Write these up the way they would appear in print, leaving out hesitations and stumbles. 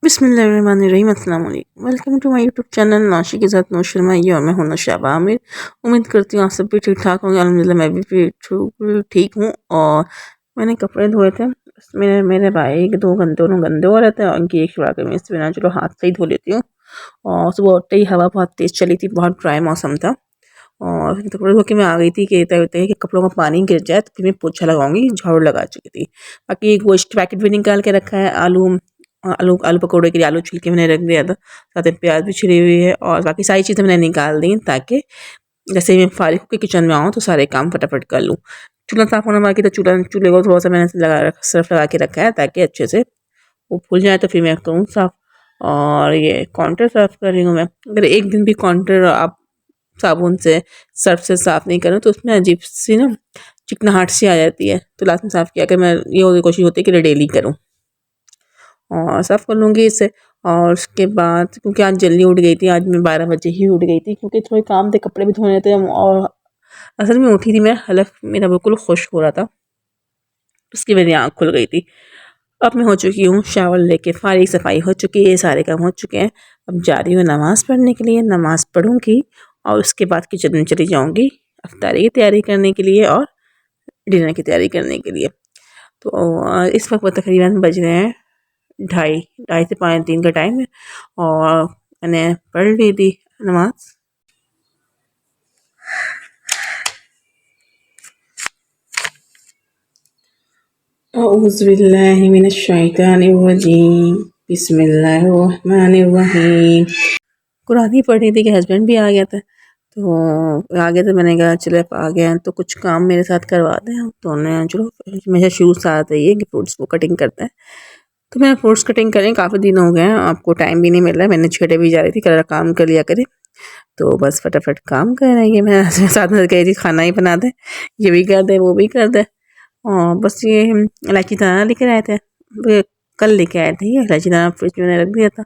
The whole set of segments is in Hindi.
बिस्मिल्लाहिर्रहमानिर्रहीम अस्सलाम वालेकुम। Welcome to my YouTube channel Nashi के साथ नौश शर्मा। ये और मैं हूं नौशाबा आमिर। उम्मीद करती हूँ आप सब भी ठीक ठाक होंगे। अल्हम्दुलिल्लाह मैं भी ठीक हूँ। और मैंने कपड़े धोए थे, मेरे भाई के दोनों गंदे हो रहे थे। उनकी एक शुरा कमीज थी, मैंने चलो हाथ से ही धो लेती हूँ। और सुबह उठते ही हवा बहुत तेज़ चली थी, बहुत ड्राई मौसम था। और कपड़े धो के मैं आ गई थी कि कहते हैं कि कपड़ों का पानी गिर जाए तो फिर मैं पोछा लगाऊंगी। झाड़ू लगा चुकी थी। बाकी एक गोश्त पैकेट भी निकाल के रखा है। आलू आलू आलू पकौड़े के लिए आलू छिल के मैंने रख दिया था। साथ में प्याज भी छिली हुई है और बाकी सारी चीज़ें मैंने निकाल दी ताकि जैसे ही मैं फारिग होकर किचन में आऊँ तो सारे काम फटाफट कर लूँ। चूल्हा साफ़ होना बाकी तो चूल्हे को थोड़ा सा मैंने सर्फ लगा के रखा है ताकि अच्छे से वो फूल जाए तो फिर मैं करूँ साफ़। और ये काउंटर साफ़ कर रही हूँ मैं। अगर एक दिन भी काउंटर आप साबुन से सर्फ से साफ़ नहीं करूँ तो उसमें अजीब सी ना चिकनाहट सी आ जाती है। तो लास्ट में साफ़ किया कि मैं ये कोशिश होती है कि डेली करूँ और साफ़ कर लूँगी इसे। और उसके बाद क्योंकि आज जल्दी उठ गई थी, आज मैं 12 बजे ही उठ गई थी क्योंकि थोड़े काम थे, कपड़े भी धोने थे। और असल में उठी थी मैं, हलक मेरा बिल्कुल खुश हो रहा था, उसकी मेरी आँख खुल गई थी। अब मैं हो चुकी हूँ शावर लेके फारिग, सफाई हो चुकी है, सारे काम हो चुके हैं। अब जा रही हूँ नमाज़ पढ़ने के लिए, नमाज़ पढ़ूँगी और उसके बाद किचन में चली जाऊँगी इफ्तारी की तैयारी करने के लिए और डिनर की तैयारी करने के लिए। तो इस वक्त तकरीबन बज रहे हैं 2:30 से 3:45 का टाइम है और मैंने पढ़ ली थी नमाज। औज़ुबिल्लाहिमिनश्शैतानिर्रजीम, बिस्मिल्लाहिर्रहमानिर्रहीम। कुरान ही पढ़ रही थी कि हस्बैंड भी आ गया था। तो आ गया तो मैंने कहा चलो आ गया तो कुछ काम मेरे साथ करवा दें। तो उन्होंने चलो मेरे शूज़ साथ है ये कि फ्रूट्स को कटिंग करते हैं। तो मैं फ्रूट्स कटिंग करें, काफ़ी दिन हो गए हैं, आपको टाइम भी नहीं मिल रहा है। मैंने छेड़े भी जा रही थी, कल काम कर लिया करे। तो बस फटाफट काम कर रही है। मैं साथ में कह रही थी खाना ही बना दे, ये भी कर दे वो भी कर दे। और बस ये इलायची दाना लेकर आए थे, वो कल लेके आए थे। ये इलायची दाना फ्रिज में मैंने रख दिया था।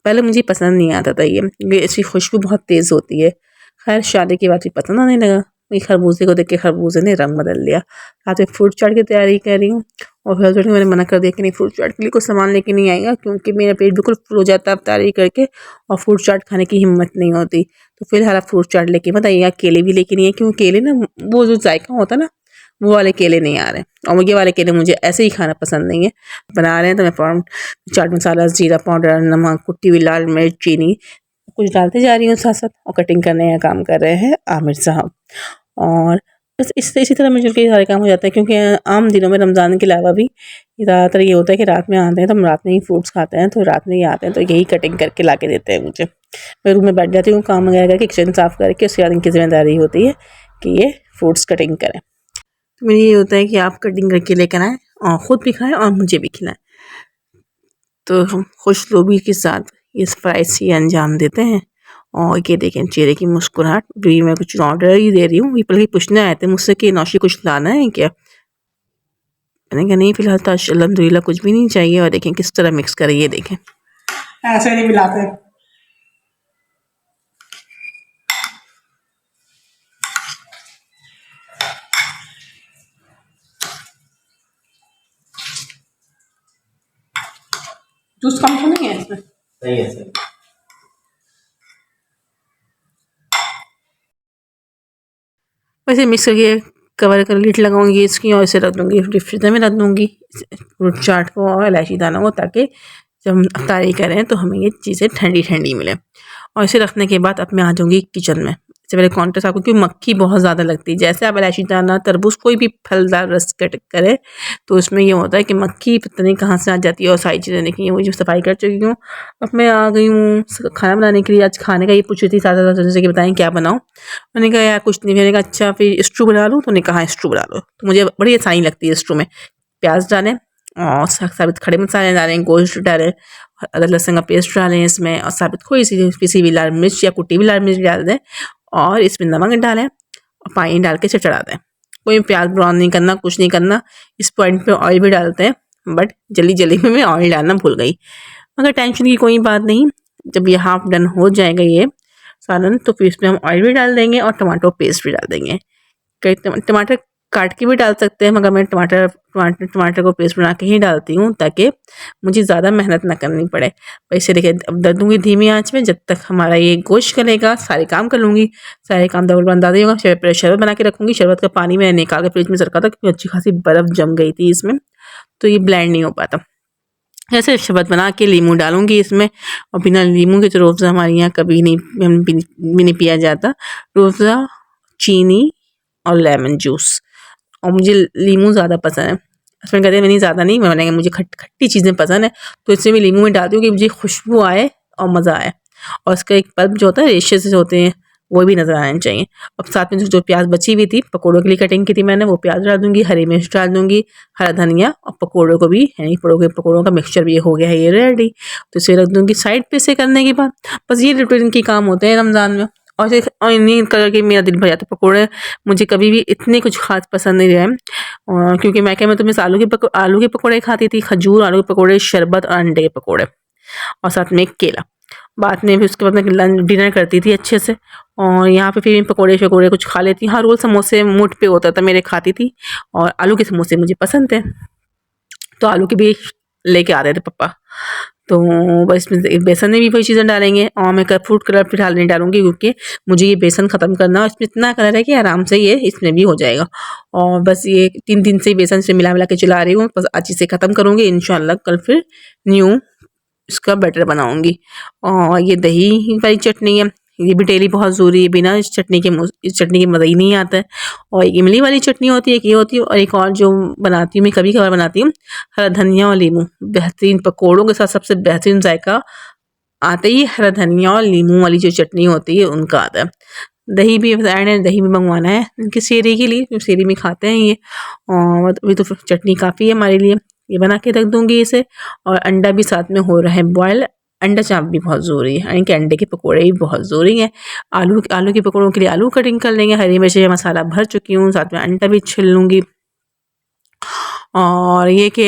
पहले मुझे पसंद नहीं आता था ये इसकी खुशबू बहुत तेज़ होती है। खैर शादी के बाद भी पसंद आने लगा। ये खरबूजे को देख के खरबूजे ने रंग बदल लिया। साथ में फ्रूट चाट की तैयारी कर रही हूँ और फिर हस्बैंड को मैंने मना कर दिया कि नहीं, फ्रूट चाट के लिए कुछ सामान लेके नहीं आएगा क्योंकि मेरा पेट बिल्कुल फुल हो जाता है अफ्तारी करके और फ्रूट चाट खाने की हिम्मत नहीं होती। तो फिलहाल आप फ्रूट चाट लेके मत आइएगा। केले भी लेके नहीं है क्योंकि केले ना वो जो जायका होता है ना वो वाले केले नहीं आ रहे और ये वाले केले मुझे ऐसे ही खाना पसंद नहीं है। बना रहे हैं तो मैं फ़ौरन चाट मसाला, जीरा पाउडर, नमक, कुटी हुई लाल मिर्च, चीनी कुछ डालते जा रही हूँ साथ साथ। और कटिंग करने का काम कर रहे हैं आमिर साहब। और बस इसी तरह मिलजुल के सारे काम हो जाते हैं क्योंकि आम दिनों में रमज़ान के अलावा भी ज़्यादातर ये होता है कि रात में आते हैं तो हम रात में ही फ्रूट्स खाते हैं। तो रात में ही आते हैं तो यही कटिंग करके ला के देते हैं मुझे। मैं रूम में बैठ जाती हूँ काम वगैरह करके, किचन साफ़ करके, उसके बाद इनकी ज़िम्मेदारी होती है कि ये फ्रूट्स कटिंग करें। तो मेरी ये होता है कि आप कटिंग करके लेकर आएँ और ख़ुद भी खाएँ और मुझे भी खिलाएँ। तो हम खुशनुमी के साथ इस प्राइस ही अंजाम देते हैं। और ये देखें चेहरे की मुस्कुराहट भी। मैं कुछ ऑर्डर ही दे रही हूँ। बल्कि पूछने आए थे मुझसे कि नौशी कुछ लाना है क्या। मैंने कहा नहीं फिलहाल तो अल्हम्दुलिल्लाह कुछ भी नहीं चाहिए। और देखें किस तरह मिक्स करें, ये देखें ऐसे नहीं मिलाते। जूस कम तो नहीं है इसमें? नहीं है सर। वैसे मिक्स करके कवर कर लिड लगाऊंगी इसकी और इसे रख दूंगी फ्रीजर में, रख दूंगी फ्रूट चाट को और इलायची दाना को, ताकि जब हम अफ्तारी करें तो हमें ये चीज़ें ठंडी ठंडी मिले। और इसे रखने के बाद अब मैं आ जाऊँगी किचन में। इससे पहले काउंटर साफ क्योंकि मक्खी बहुत ज़्यादा लगती है। जैसे आप इलायची दाना, तरबूज, कोई भी फलदार रस कट करें तो उसमें ये होता है कि मक्खी पता नहीं कहाँ से आ जाती है। और सारी चीज़ें देखिए वो जो सफाई कर चुकी हूँ। अब मैं आ गई हूँ खाना बनाने के लिए। आज खाने का ये पूछ रही थी साथ जैसे कि बताएं क्या बनाऊँ। मैंने कहा यार कुछ नहीं। मैंने कहा अच्छा फिर स्टू बना लूँ। तो उन्होंने कहा स्टू बना लो। तो मुझे बड़ी आसानी लगती है स्टू में। प्याज डालें और साबित खड़े मसाले डालें, गोश्त डालें, अदरक लहसुन का पेस्ट डालें इसमें और साबित थोड़ी सी पिसी हुई लाल मिर्च या कुटी हुई लाल मिर्च डाल दें और इसमें नमक डालें और पानी डाल के इसे चढ़ा दें। कोई प्याज ब्राउन नहीं करना, कुछ नहीं करना। इस पॉइंट पे ऑयल भी डालते हैं बट जल्दी जल्दी में मैं ऑयल डालना भूल गई। मगर टेंशन की कोई बात नहीं। जब ये हाफ डन हो जाएगा ये सालन तो फिर इसमें हम ऑयल भी डाल देंगे और टमाटो पेस्ट भी डाल देंगे। टमाटर काट के भी डाल सकते हैं, मगर मैं टमाटर को पेस्ट बना के ही डालती हूँ, ताकि मुझे ज़्यादा मेहनत ना करनी पड़े। वैसे देखिए अब दर दूँगी धीमी आँच में, जब तक हमारा ये गोश्त गलेगा सारे काम कर लूँगी। सारे काम डबल बंदा देगा। शरबत बना के रखूँगी। शरबत का पानी मैंने निकाल के फ्रिज में रखा था, क्योंकि अच्छी खासी बर्फ़ जम गई थी इसमें, तो ये ब्लेंड नहीं हो पाता। ऐसे शरबत बना के लीमू डालूँगी इसमें, और बिना लीमू के तो रूह अफ़ज़ा हमारे यहाँ कभी नहीं भी नहीं पिया जाता। रूह अफ़ज़ा, चीनी और लेमन जूस, और मुझे लीमू ज़्यादा पसंद है। हस्बैंड कहते हैं नहीं ज़्यादा नहीं, मैं बनाएंगे मुझे खट्टी चीज़ें पसंद है, तो इसमें मैं लीमू में डालती हूँ कि मुझे खुशबू आए और मज़ा आए। और इसका एक पल्प जो होता है, रेशेस जो होते हैं, वो भी नज़र आने चाहिए। अब साथ में जो प्याज बची हुई थी, पकौड़ों के लिए कटिंग की थी मैंने, वो प्याज डाल दूँगी, हरी मिर्च डाल दूँगी, हरा धनिया, और पकौड़ों को भी, यानी पकौड़ों का मिक्सचर भी हो गया है ये रेडी। तो इसे रख दूँगी साइड पे। से करने के बाद बस ये रूटीन के काम होते हैं रमज़ान में। और इन्हीं करके मेरा दिन भर जाता है। पकौड़े मुझे कभी भी इतने कुछ ख़ास पसंद नहीं रहे, और क्योंकि मैके में तो मैं आलू के पकौड़े खाती थी, खजूर, आलू के पकौड़े, शरबत और अंडे के पकौड़े, और साथ में एक केला। बाद में फिर उसके बाद मैं डिनर करती थी अच्छे से, और यहाँ पे फिर पकौड़े शकौड़े कुछ खा लेती। हाँ, रोल समोसे मुठ पे होता था मेरे, खाती थी, और आलू के समोसे मुझे पसंद थे, तो आलू के भी लेके आ रहे थे पापा। तो बस इसमें बेसन में भी वही चीज़ें डालेंगे, और मैं फ्रूट कलर फिर नहीं डालूंगी, क्योंकि मुझे ये बेसन ख़त्म करना है। इसमें इतना कलर है कि आराम से ये इसमें भी हो जाएगा। और बस ये 3 दिन से बेसन से मिला मिला के चला रही हूँ, बस आज इसे ख़त्म करूँगी। इंशाल्लाह कल फिर न्यू इसका बैटर बनाऊंगी। और ये दही वाली चटनी है, ये भी डेली बहुत ज़रूरी है। बिना इस चटनी के मज़ा ही नहीं आता है। और एक इमली वाली चटनी होती है, एक ये होती है, और एक और जो बनाती हूँ मैं, कभी कभार बनाती हूँ, हरा धनिया और लीमू। बेहतरीन पकौड़ों के साथ सबसे बेहतरीन जायका आता ही हरा धनिया और लीमू वाली जो चटनी होती है उनका आता है। दही भी ऐड है, दही भी मंगवाना है इनकी सेरी के लिए, सेरी में खाते हैं ये। और अभी तो चटनी काफ़ी है हमारे लिए, ये बना के रख दूँगी इसे। और अंडा भी साथ में हो रहा है बॉयल, अंडा चाप भी बहुत ज़रूरी है, यानी कि अंडे के पकौड़े भी बहुत ज़रूरी हैं। आलू के पकौड़ों के लिए आलू कटिंग कर लेंगे, हरी मिर्ची मसाला भर चुकी हूँ, साथ में अंडा भी छिल लूँगी। और ये कि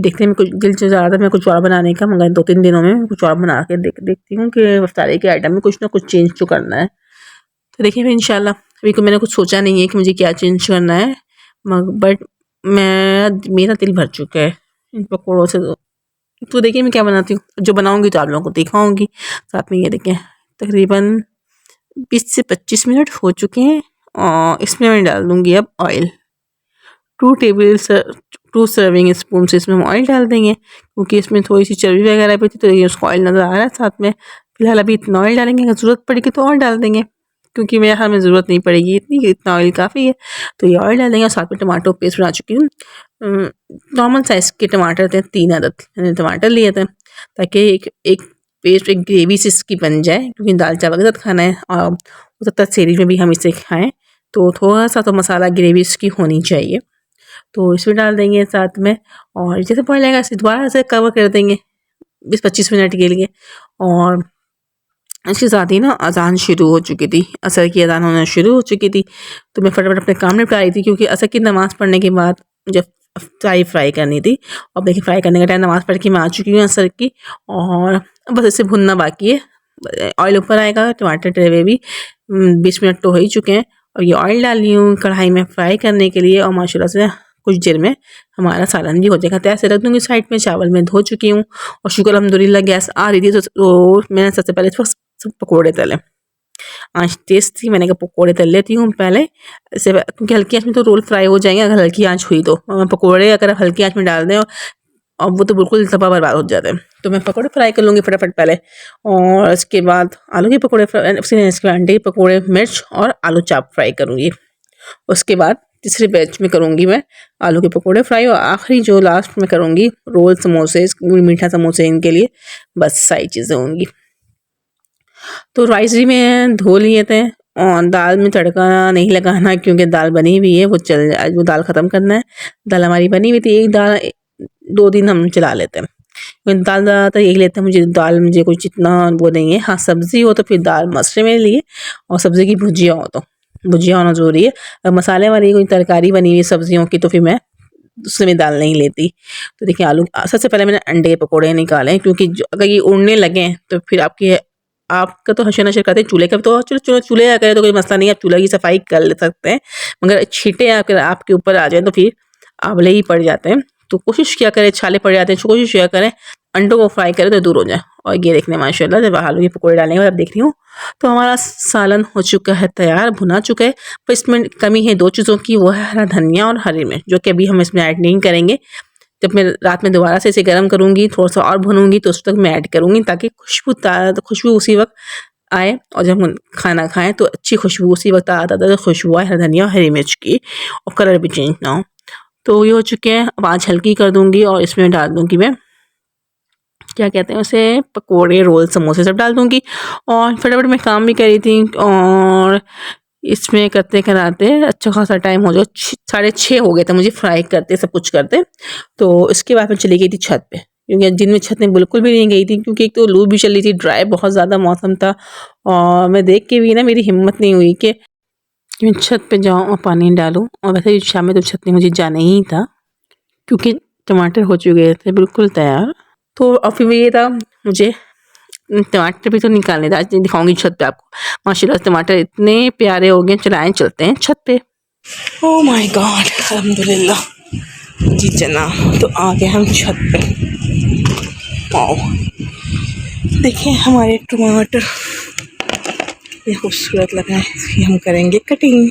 देखने में कुछ दिल से ज़्यादा था मैं कुछ और बनाने का, मगर 2-3 दिनों में कुछ और बना के देखती हूँ कि इफ्तारी के आइटम में कुछ ना कुछ चेंज तो करना है। तो देखिए फिर इंशाल्लाह, अभी को मैंने कुछ सोचा नहीं है कि मुझे क्या चेंज करना है, बट मेरा दिल भर चुका है इन पकौड़ों से। तो देखिए मैं क्या बनाती हूँ, जो बनाऊँगी तो आप लोगों को दिखाऊँगी। साथ में ये देखें तकरीबन 20 से 25 मिनट हो चुके हैं, और इसमें मैं डाल दूँगी अब ऑयल। 2 सर्विंग स्पून से इसमें हम ऑयल डाल देंगे, क्योंकि इसमें थोड़ी सी चर्बी वगैरह भी थी, तो ये उसको ऑयल नज़र आ रहा है साथ में। फिलहाल अभी इतना ऑयल डालेंगे, अगर ज़रूरत पड़ेगी तो और डाल देंगे, क्योंकि मेरे हमें ज़रूरत नहीं पड़ेगी इतना ऑयल काफ़ी है। तो ये ऑयल डाल देंगे, और साथ में टमाटो पेस्ट बना चुकी हूँ। नॉर्मल साइज़ के टमाटर थे, 3 अदद मैंने टमाटर लिए थे, ताकि एक पेस्ट, एक ग्रेवी सी इसकी बन जाए, क्योंकि दाल चावल के साथ खाना है, और हो सकता है सेहरी में भी हम इसे खाएँ, तो थोड़ा सा तो मसाला ग्रेवी इसकी होनी चाहिए। तो इसमें डाल देंगे साथ में, और जैसे बॉयल आएगा इसे दोबारा से कवर कर देंगे 20-25 मिनट के लिए। और इसके साथ ही ना अज़ान शुरू हो चुकी थी, असर की अज़ान होना शुरू हो चुकी थी, तो मैं फटाफट अपने काम निपटा रही थी, क्योंकि असर की नमाज़ पढ़ने के बाद मुझे फ्राई करनी थी। और देखिए फ्राई करने का टाइम, नमाज़ पढ़ के मैं आ चुकी हूँ असर की, और बस इसे भुनना बाकी है। ऑयल ऊपर आएगा, टमाटर टरे भी 20 मिनट तो हो ही चुके हैं, और ये ऑयल डाली हूँ कढ़ाई में फ्राई करने के लिए, और माशाल्लाह से कुछ देर में हमारा सालन भी हो जाएगा। तो ऐसे रख दूँगी साइड में। चावल मैं धो चुकी हूँ, और शुक्र अल्हम्दुलिल्लाह गैस आ रही थी, तो मैंने सबसे पहले पकौड़े तले। आँच तेज़ थी, मैंने कहा पकौड़े तल लेती हूँ पहले ऐसे, क्योंकि हल्की आँच में तो रोल फ्राई हो जाएंगे अगर हल्की आँच हुई तो। पकौड़े अगर आप हल्की आँच में डाल दें और वो तो बिल्कुल तवा बर्बाद हो जाता है। तो मैं पकौड़े फ्राई कर लूँगी फटाफट पहले, और इसके बाद आलू के पकौड़े इसके बाद अंडे के पकौड़े, मिर्च और आलू चाप फ्राई करूँगी। उसके बाद तीसरे बैच में करूँगी मैं आलू के पकौड़े फ्राई, और आखिरी जो लास्ट में करूँगी रोल समोसे, मीठा समोसे, इनके लिए बस सारी चीज़ें होंगी। तो राइस भी मैं धो लिए थे, और दाल में तड़का नहीं लगाना, क्योंकि दाल बनी हुई है, वो चल जाए, वो दाल ख़त्म करना है। दाल हमारी बनी हुई थी, एक दाल 2 दिन हम चला लेते हैं। मैं दाल ज़्यादातर यही लेते हैं, मुझे कुछ इतना वो नहीं है। हाँ, सब्ज़ी हो तो फिर दाल मस्ट है मेरे लिए, और सब्ज़ी की भुजिया हो तो भुजिया होना ज़रूरी है। अगर मसाले वाली कोई तरकारी बनी हुई है सब्जियों की, तो फिर मैं उसमें मैं दाल नहीं लेती। तो देखिए आलू, सबसे पहले मैंने अंडे के पकौड़े निकाले, क्योंकि अगर ये उड़ने लगें तो फिर आपकी आपका तो हशर नशर करते हैं, चूल्हे का तो चलो चूल्हे का करें तो कोई मसला नहीं है, आप चूल्हे की सफाई कर ले सकते हैं, मगर छींटे अगर आपके ऊपर आ जाए तो फिर आंवले ही पड़ जाते हैं। तो कोशिश किया करें, छाले पड़ जाते हैं, कोशिश किया करें अंडों को फ्राई करें तो दूर हो जाए। और ये देखने माशाल्लाह जब आलू के पकौड़े डालने के बाद देख रही हूँ तो हमारा सालन हो चुका है तैयार, भुना चुका है। पर इसमें कमी है 2 चीज़ों की, वो है हरा धनिया और हरी मिर्च, जो कि अभी हम इसमें ऐड नहीं करेंगे। जब मैं रात में दोबारा से इसे गर्म करूँगी, थोड़ा-सा और भूनूँगी तो उस वक़्त मैं ऐड करूँगी, ताकि खुशबू उसी वक़्त आए और जब हम खाना खाएँ तो अच्छी खुशबू उसी वक़्त आता खुशबू आए हरा धनिया और हरी मिर्च की, और कलर भी चेंज ना हो। तो ये हो चुके हैं, अब आँच हल्की कर दूँगी और इसमें डाल दूँगी मैं क्या कहते हैं उसे, पकोड़े, रोल, समोसे सब डाल दूँगी। और फटाफट मैं काम भी कर रही थी, और इसमें करते कराते अच्छा खासा टाइम हो गया, 6:30 हो गए थे मुझे फ्राई करते, सब कुछ करते। तो इसके बाद मैं चली गई थी छत पे, क्योंकि दिन में छत में बिल्कुल भी नहीं गई थी, क्योंकि एक तो लू भी चल रही थी, ड्राई बहुत ज़्यादा मौसम था, और मैं देख के भी ना मेरी हिम्मत नहीं हुई कि मैं छत पे जाऊँ और पानी डालूँ। और वैसे भी शाम में तो छत में मुझे जाना ही था, क्योंकि टमाटर हो चुके थे बिल्कुल तैयार। तो और फिर ये था मुझे टमाटर भी तो निकालने थे, आज दिखाऊंगी छत पे आपको। माशाल्लाह टमाटर इतने प्यारे हो गए, चलाएं चलते हैं छत पे। ओह माय गॉड, अल्हम्दुलिल्लाह जी जना। तो आ गए हम छत पे। वाओ, देखिए हमारे टमाटर ये खूबसूरत लगा है, इसकी हम करेंगे कटिंग।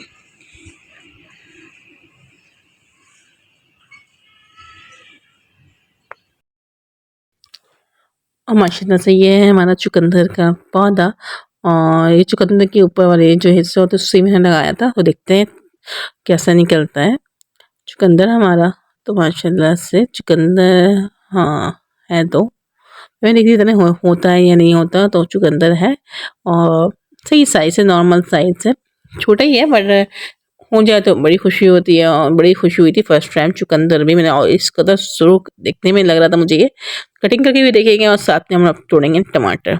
और माशाल्लाह से ये है हमारा चुकंदर का पौधा, और ये चुकंदर के ऊपर वाले जो हिस्सा होता है उसी में लगाया था, तो देखते हैं कैसा निकलता है चुकंदर हमारा। तो माशाल्लाह से चुकंदर हाँ है, तो मैं देख रही थी होता है या नहीं होता, तो चुकंदर है और सही साइज़ है, नॉर्मल साइज़ है, छोटा ही है, बट हो जाए तो बड़ी खुशी होती है। और बड़ी खुशी हुई थी फर्स्ट टाइम चुकंदर भी मैंने, और इस कदर सुर्ख देखने में लग रहा था मुझे, ये कटिंग करके भी देखेंगे और साथ में हम अब तोड़ेंगे टमाटर।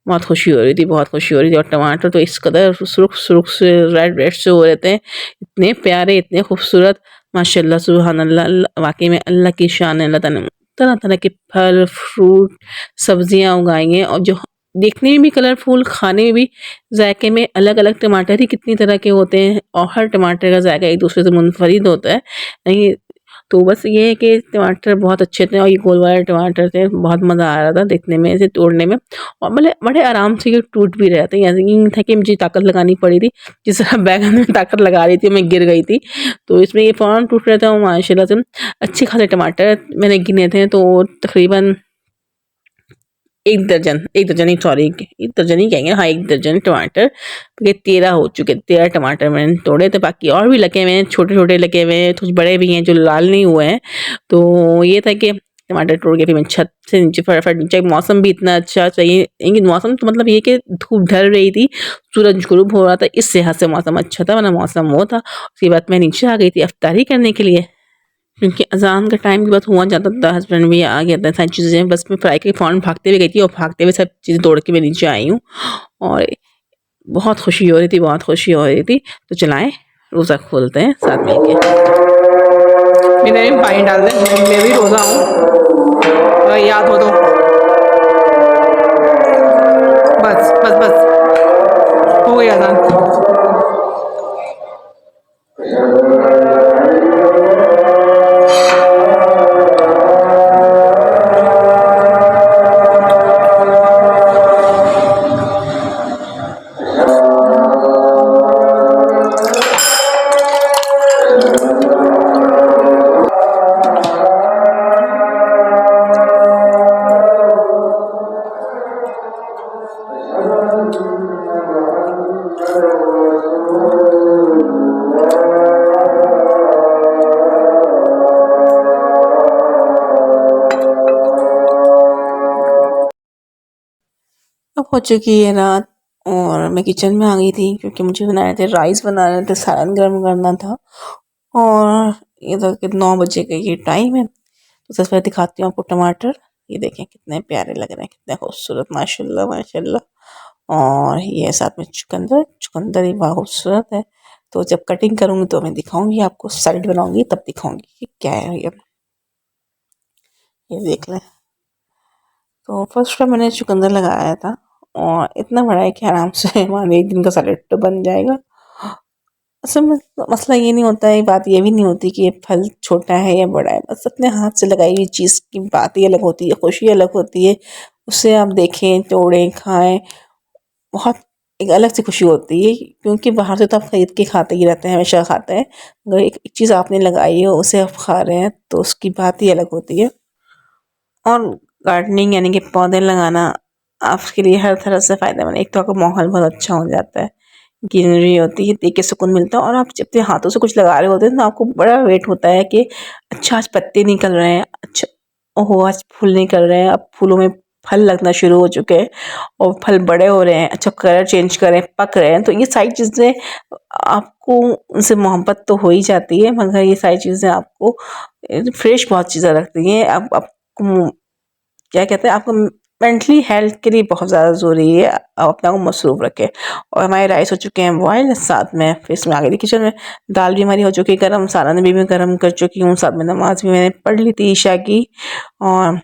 बहुत खुशी हो रही थी, बहुत खुशी हो रही थी। और टमाटर तो इस कदर सुर्ख सुर्ख से रेड रेड से हो रहे थे, इतने प्यारे, इतने खूबसूरत, माशाल्लाह सुबहान अल्लाह। वाकई में अल्लाह की शान है, अल्लाह ताला ने तरह तरह के फल फ्रूट सब्जियां उगाई हैं, और जो देखने में भी कलरफुल, खाने में भी जायके में अलग अलग। टमाटर ही कितनी तरह के होते हैं, और हर टमाटर का जायका एक दूसरे से मुनफरिद होता है। नहीं तो बस ये है कि टमाटर बहुत अच्छे थे, और ये गोल वाले टमाटर थे, बहुत मज़ा आ रहा था देखने में, इसे तोड़ने में, और बड़े बड़े आराम से ये टूट भी रहे थे। ऐसे नहीं था कि मुझे ताकत लगानी पड़ी थी, जिस तरह बैगन में ताकत लगा रही थी मैं गिर गई थी, तो इसमें ये फ़ौरन टूट रहे थे। और माशाल्लाह से अच्छे खासे टमाटर मैंने गिने थे, तो तकरीबन 1 दर्जन ही, सॉरी 1 दर्जन ही कहेंगे, हाँ 1 दर्जन टमाटर, ये 13 हो चुके, 13 टमाटर मैंने तोड़े थे। बाकी और भी लगे हुए हैं, छोटे छोटे लगे हुए हैं, कुछ बड़े भी हैं जो लाल नहीं हुए हैं। तो ये था कि टमाटर तोड़ के फिर मैं छत से नीचे फटाफट नीचे, मौसम भी इतना अच्छा चाहिए, लेकिन मौसम तो मतलब ये कि धूप ढल रही थी, सूरज गुरूब हो रहा था, इस लिहाज से मौसम अच्छा था, वरना मौसम वो था। उसके बाद मैं नीचे आ गई थी अफ्तारी करने के लिए, क्योंकि अज़ान का टाइम भी बस हुआ जाता था, हस्बैंड भी आ गया था, सारी चीज़ें बस मैं फ्राई के फ़ौरन भागते हुए गई थी, और भागते हुए सब चीज़ें तोड़ के मैं नीचे आई हूँ। और बहुत खुशी हो रही थी, बहुत खुशी हो रही थी। तो चलाएं रोज़ा खोलते हैं साथ मिलके। मेरे भी पानी डाल दें, मैं भी रोज़ा हूँ, अगर याद हो तो। बस बस बस हो गई अज़ान। अब हो चुकी है रात, और मैं किचन में आ गई थी, क्योंकि मुझे बनाए थे राइस, बनाने थे, सालन गर्म करना था। और ये तो कि 9 बजे का ये टाइम है। तो सबसे पहले दिखाती हूँ आपको टमाटर, ये देखें कितने प्यारे लग रहे हैं, कितने खूबसूरत, माशाल्लाह माशाल्लाह। और ये साथ में चुकंदर, चुकंदर ही बहुत खूबसूरत है। तो जब कटिंग करूँगी तो मैं दिखाऊंगी आपको, सैलेड बनाऊंगी तब दिखाऊंगी कि क्या है ये देख लें। तो फर्स्ट टाइम मैंने चुकंदर लगाया था, और इतना बड़ा है कि आराम से हमारे एक दिन का सैलेड तो बन जाएगा। असल में मसला ये नहीं होता है, बात ये भी नहीं होती कि ये फल छोटा है या बड़ा है, बस अपने हाथ से लगाई हुई चीज़ की बात ही अलग होती है, खुशी अलग होती है। उसे आप देखें, तोड़ें, खाएं, बहुत एक अलग सी खुशी होती है, क्योंकि बाहर से तो आप खरीद के खाते ही रहते हैं, हमेशा खाते हैं, मगर एक चीज़ आपने लगाई है उसे आप खा रहे हैं तो उसकी बात ही अलग होती है। और गार्डनिंग यानी कि पौधे लगाना आपके लिए हर तरह से फ़ायदेमंद है। एक तो आपका माहौल बहुत अच्छा हो जाता है, ग्रीनरी होती है, देख के सुकून मिलता है, और आप जब अपने हाथों से कुछ लगा रहे होते हैं तो आपको बड़ा वेट होता है कि अच्छा आज पत्ते निकल रहे हैं, अच्छा ओहो आज फूल निकल रहे हैं, अब फूलों में फल लगना शुरू हो चुके हैं और फल बड़े हो रहे हैं, अच्छा कलर चेंज कर रहे हैं, पक रहे हैं। तो ये सारी चीज़ें आपको उनसे मोहब्बत तो हो ही जाती है, मगर ये सारी चीज़ें आपको फ्रेश बहुत चीज़ें रखती हैं। अब आपको क्या कहते हैं, आपको मेंटली हेल्थ के लिए बहुत ज़्यादा ज़रूरी है आप अपने आप को मसरूफ़ रखें। और हमारे राइस हो चुके हैं बॉयल, साथ में फिर इसमें आ गई थी किचन में, दाल भी हमारी हो चुकी है गर्म, सालन भी मैं गर्म कर चुकी हूँ, साथ में नमाज़ भी मैंने पढ़ ली थी ईशा की, और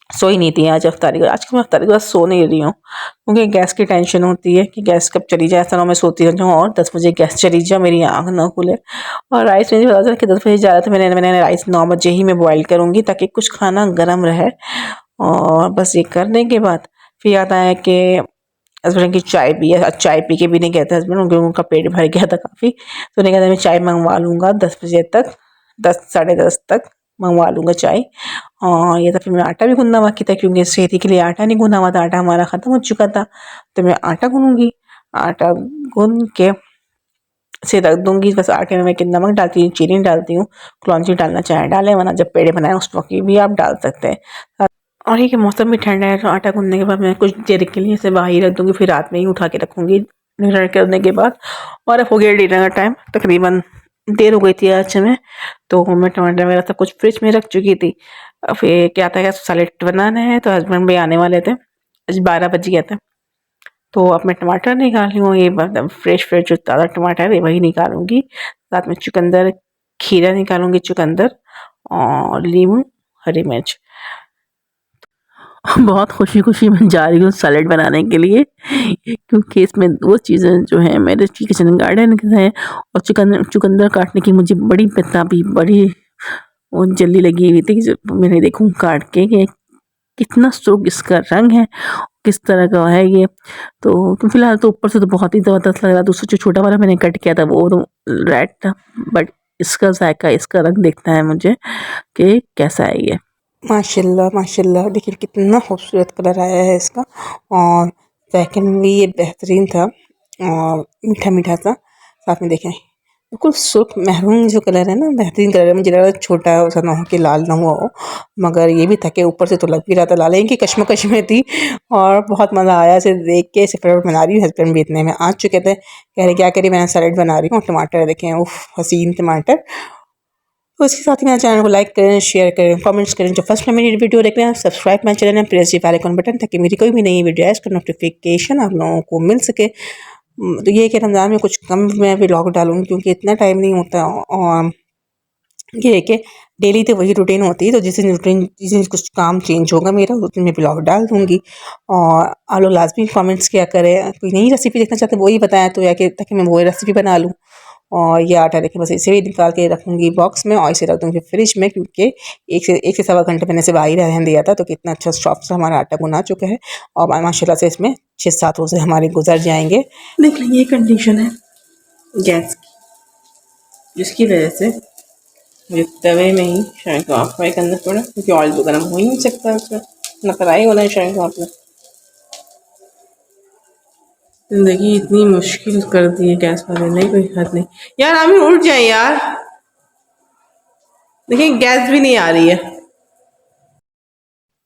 सोई नहीं थी आज अफ्तारी को। आज मैं अफ्तारी के बाद सो नहीं रही हूँ, क्योंकि गैस की टेंशन होती है कि गैस कब चली जाए, ऐसा ना मैं सोती रह जाऊँ और 10 बजे गैस चली जाए, मेरी आँख ना खुले। और राइस मुझे पता था कि 10 बजे जा रहा था, मैंने राइस 9 बजे ही मैं बॉयल करूँगी ताकि कुछ खाना गर्म रहे। और बस ये करने के बाद फिर याद आया कि हस्बैंड की चाय पी है, चाय पी के भी नहीं कहते हस्बैंड, क्योंकि उनका पेट भर गया था काफ़ी, तो उन्हें कहता मैं चाय मंगवा लूँगा 10 बजे तक, 10 साढ़े 10 तक मंगवा लूँगा चाय। और ये तो फिर मैं आटा भी गूँदना बाकी था, क्योंकि सेहती के लिए आटा नहीं गूँधा हुआ था, आटा हमारा ख़त्म हो चुका था, तो मैं आटा गूँधूँगी। आटा गूँध के से रख दूँगी, बस आटे में मैं नमक डालती हूँ, चीनी डालती हूँ, कलौंजी डालना चाहे डालें, वरना जब पेड़े बनाएं उस वक्त भी आप डाल सकते हैं। और ये कि मौसम भी ठंडा है, तो आटा गूँधने के बाद मैं कुछ देर के लिए इसे बाहर ही रख दूँगी, फिर रात में ही उठा के रखूँगी डिनर करने के बाद। और अब हो गया डिनर का टाइम, तकरीबन देर हो गई थी आज में, तो मैं टमाटर वगैरह सब कुछ फ्रिज में रख चुकी थी। फिर क्या था कि सैलेड बनाना है, तो हस्बैंड भी आने वाले थे, आज 12 बज गए थे, तो अब मैं टमाटर निकाल रही हूँ, ये मतलब फ्रेश फ्रेश जो ताज़ा टमाटर है वही निकालूंगी, साथ में चुकंदर, खीरा निकालूंगी, चुकंदर और नींबू, हरी मिर्च। बहुत खुशी खुशी मैं जा रही हूँ सैलेड बनाने के लिए, क्योंकि इसमें वो चीज़ें जो हैं मेरे किचन गार्डन के हैं। और चुकंदर काटने की मुझे बड़ी बेताबी, बड़ी वो जल्दी लगी हुई थी कि जब मैंने देखूँ काट के कि कितना शुभ इसका रंग है, किस तरह का है ये। तो फिलहाल तो ऊपर से तो बहुत ही ज़बरदस्त लग रहा था, दूसरा जो छोटा वाला मैंने कट किया था वो तो रेड था, बट इसका जायका, इसका रंग देखता है मुझे कि कैसा है ये। माशाल्लाह माशाल्लाह, देखिए कितना खूबसूरत कलर आया है इसका, और जायके में भी ये बेहतरीन था, और मीठा मीठा सा, साथ में देखें बिल्कुल सुर्ख महरून जो कलर है ना, बेहतरीन कलर है। मुझे लगा छोटा है वैसा ना हो कि लाल ना हुआ हो, मगर ये भी था कि ऊपर से तो लग भी रहा था लाल, इनकी कश्मकश में थी। और बहुत मज़ा आया इसे देख के, इसे फटाफट बना रही हूँ, हस्बैंड भी इतने में आ चुके थे, कह रहे क्या करिए, मैं सैलेड बना रही हूँ, टमाटर देखें, उफ हसीन टमाटर। तो इसके साथ ही मेरे चैनल को लाइक करें, शेयर करें, कमेंट्स करें। जो फर्स्ट टाइम मेरी वीडियो देख रहे हैं सब्सक्राइब मेरे चैनल में, press the bell icon button, ताकि मेरी कोई भी नई वीडियो है इसका नोटिफिकेशन आप लोगों को मिल सके। तो ये है कि रमज़ान में कुछ कम मैं व्लॉग डालूँगी, क्योंकि इतना टाइम नहीं होता, और ये है कि डेली तो वही रूटीन होती है, तो जिस दिन कुछ काम चेंज होगा मेरा उस दिन मैं ब्लॉग डाल दूँगी। और आप लोग लाजमी कमेंट्स किया करें, कोई नई रेसिपी देखना चाहते हैं वही बताएं, तो या कि ताकि मैं वही रेसिपी बना लूँ। और ये आटा देखिए, बस इसे भी निकाल के रखूँगी बॉक्स में, और इसे रख दूँगी फ्रिज में, क्योंकि एक से सवा घंटे मैंने इसे बाहर ही रहने दिया था, तो कितना अच्छा सॉफ्ट सा हमारा आटा गुना चुका है, और माशाल्लाह से इसमें 6-7 रोज़े हमारे गुजर जाएंगे। देख लीजिए ये कंडीशन है गैस की, जिसकी वजह से मुझे तवे में ही शर्म को ऑफ फ्राई करना पड़ा, क्योंकि ऑयल तो गर्म हो ही नहीं सकता उसमें, ना फ्राई होना है शर्म को आपने। जिंदगी इतनी मुश्किल कर दी है गैस वाले ने, कोई हद नहीं। यार आमिर उठ जाए यार, देखिए गैस भी नहीं आ रही है।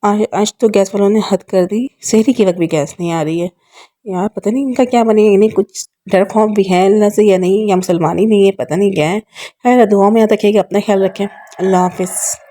आज तो गैस वालों ने हद कर दी, सहरी के वक्त भी गैस नहीं आ रही है। यार पता नहीं इनका क्या बनेगा, इन्हें कुछ डर खौफ भी है अल्लाह से या नहीं, या मुसलमान ही नहीं है, पता नहीं क्या है। खैर दुआ में याद रखिएगा, अपना ख्याल रखें, अल्लाह हाफिज़।